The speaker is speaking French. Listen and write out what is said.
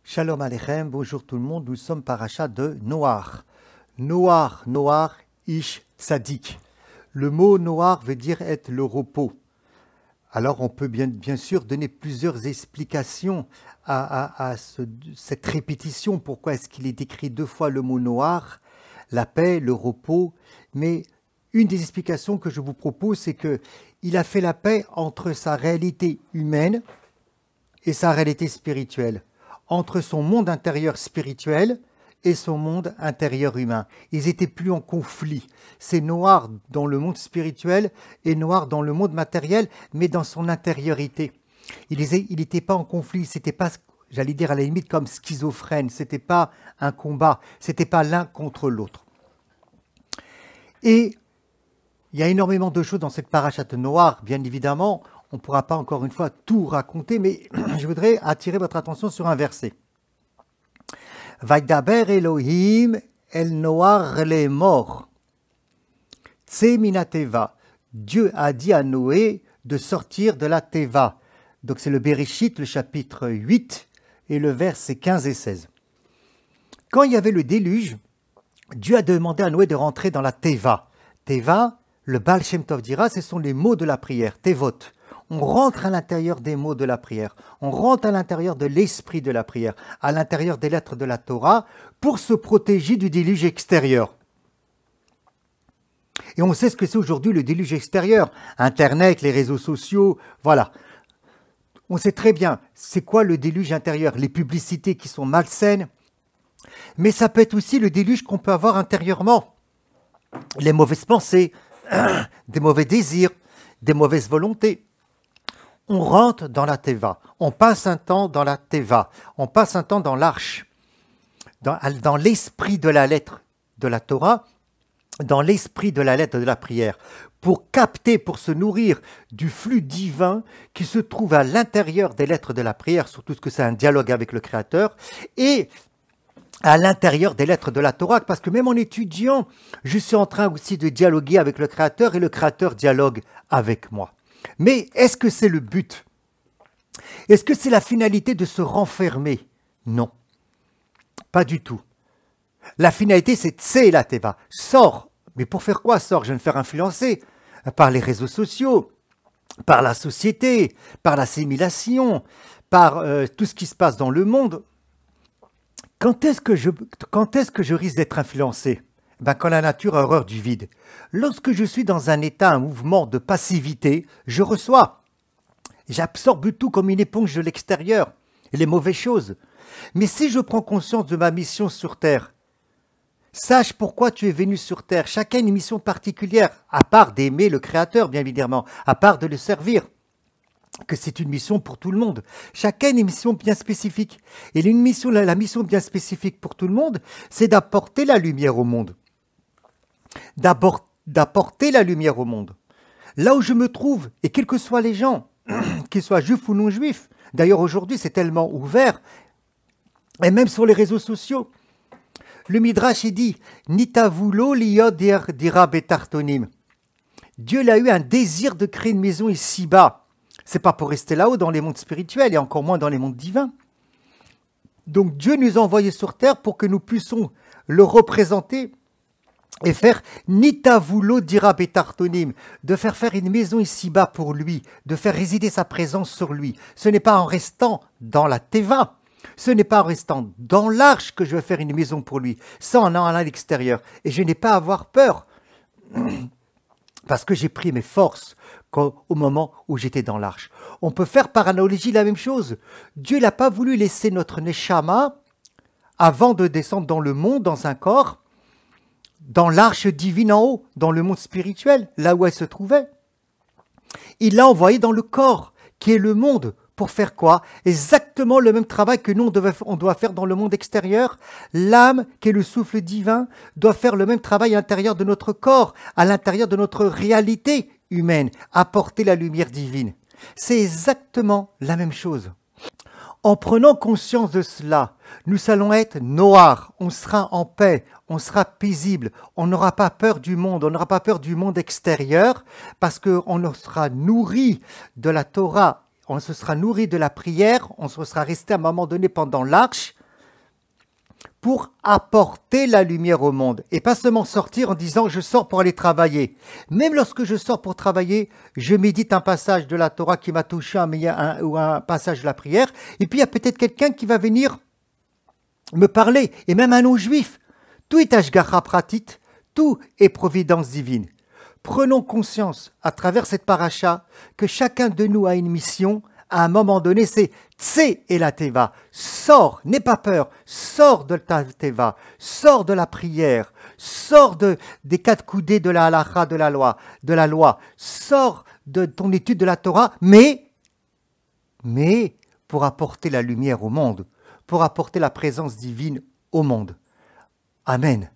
Shalom Aleichem, bonjour tout le monde, nous sommes parachat de Noach. Noach, Ish Tzadik. Le mot Noach veut dire être le repos. Alors on peut bien sûr donner plusieurs explications à cette répétition. Pourquoi est-ce qu'il est décrit deux fois le mot Noach, la paix, le repos. Mais une des explications que je vous propose, c'est qu'il a fait la paix entre sa réalité humaine et sa réalité spirituelle, entre son monde intérieur spirituel et son monde intérieur humain. Ils étaient plus en conflit. C'est noir dans le monde spirituel et noir dans le monde matériel, mais dans son intériorité. Il n'était pas en conflit, c'était pas, j'allais dire à la limite comme schizophrène, c'était pas un combat, c'était pas l'un contre l'autre. Et il y a énormément de choses dans cette parachat de Noach, bien évidemment. On ne pourra pas encore une fois tout raconter, mais je voudrais attirer votre attention sur un verset. Vaidaber Elohim el Noach les morts. Tse mina teva. Dieu a dit à Noé de sortir de la teva. Donc c'est le Bereshit, le chapitre 8, et le verset 15 et 16. Quand il y avait le déluge, Dieu a demandé à Noé de rentrer dans la teva. Teva, le Baal Shem Tov dira, ce sont les mots de la prière, tevot. On rentre à l'intérieur des mots de la prière, on rentre à l'intérieur de l'esprit de la prière, à l'intérieur des lettres de la Torah, pour se protéger du déluge extérieur. Et on sait ce que c'est aujourd'hui le déluge extérieur, Internet, les réseaux sociaux, voilà. On sait très bien c'est quoi le déluge intérieur, les publicités qui sont malsaines, mais ça peut être aussi le déluge qu'on peut avoir intérieurement, les mauvaises pensées, des mauvais désirs, des mauvaises volontés. On rentre dans la Teva, on passe un temps dans la Teva, on passe un temps dans l'arche, dans l'esprit de la lettre de la Torah, dans l'esprit de la lettre de la prière, pour capter, pour se nourrir du flux divin qui se trouve à l'intérieur des lettres de la prière, surtout que c'est un dialogue avec le Créateur, et à l'intérieur des lettres de la Torah, parce que même en étudiant, je suis en train aussi de dialoguer avec le Créateur, et le Créateur dialogue avec moi. Mais est-ce que c'est le but? Est-ce que c'est la finalité de se renfermer? Non, pas du tout. La finalité, c'est Tse la Teva. Sors. Mais pour faire quoi sors? Je vais me faire influencer par les réseaux sociaux, par la société, par l'assimilation, par tout ce qui se passe dans le monde. Quand est-ce que je risque d'être influencé? Quand la nature a horreur du vide. Lorsque je suis dans un état, un mouvement de passivité, je reçois. J'absorbe tout comme une éponge de l'extérieur, les mauvaises choses. Mais si je prends conscience de ma mission sur Terre, sache pourquoi tu es venu sur Terre. Chacun a une mission particulière, à part d'aimer le Créateur, bien évidemment, à part de le servir. Que c'est une mission pour tout le monde. Chacun a une mission bien spécifique. Et la mission bien spécifique pour tout le monde, c'est d'apporter la lumière au monde. D'apporter la lumière au monde. Là où je me trouve, et quels que soient les gens, qu'ils soient juifs ou non juifs, d'ailleurs aujourd'hui c'est tellement ouvert, et même sur les réseaux sociaux, le Midrash il dit « Nitavulo liyod dira betartonim » Dieu il a eu un désir de créer une maison ici-bas. C'est pas pour rester là-haut dans les mondes spirituels et encore moins dans les mondes divins. Donc Dieu nous a envoyés sur terre pour que nous puissions le représenter et faire nitavulo dira betartonim, de faire une maison ici-bas pour lui, de faire résider sa présence sur lui. Ce n'est pas en restant dans la teva, ce n'est pas en restant dans l'arche que je vais faire une maison pour lui, ça en allant à l'extérieur. Et je n'ai pas à avoir peur, parce que j'ai pris mes forces au moment où j'étais dans l'arche. On peut faire par analogie la même chose. Dieu n'a pas voulu laisser notre neshama avant de descendre dans le monde, dans un corps, dans l'arche divine en haut, dans le monde spirituel, là où elle se trouvait. Il l'a envoyé dans le corps, qui est le monde, pour faire quoi? Exactement le même travail que nous, on doit faire dans le monde extérieur. L'âme, qui est le souffle divin, doit faire le même travail à l'intérieur de notre corps, à l'intérieur de notre réalité humaine, apporter la lumière divine. C'est exactement la même chose. En prenant conscience de cela, nous allons être noirs, on sera en paix, on sera paisible, on n'aura pas peur du monde, on n'aura pas peur du monde extérieur, parce qu'on sera nourri de la Torah on se sera nourri de la prière, on se sera resté à un moment donné pendant l'arche pour apporter la lumière au monde. Et pas seulement sortir en disant « je sors pour aller travailler ». Même lorsque je sors pour travailler, je médite un passage de la Torah qui m'a touché ou un passage de la prière. Et puis il y a peut-être quelqu'un qui va venir me parler, et même un non-juif. Tout est Ashgacha Pratit, tout est providence divine. Prenons conscience, à travers cette paracha, que chacun de nous a une mission. À un moment donné, c'est Tse et la Teva. Sors, n'aie pas peur, sors de ta Teva, sors de la prière, sors des quatre coudées de la halacha, de la loi, sors de ton étude de la Torah, mais pour apporter la lumière au monde, pour apporter la présence divine au monde. Amen.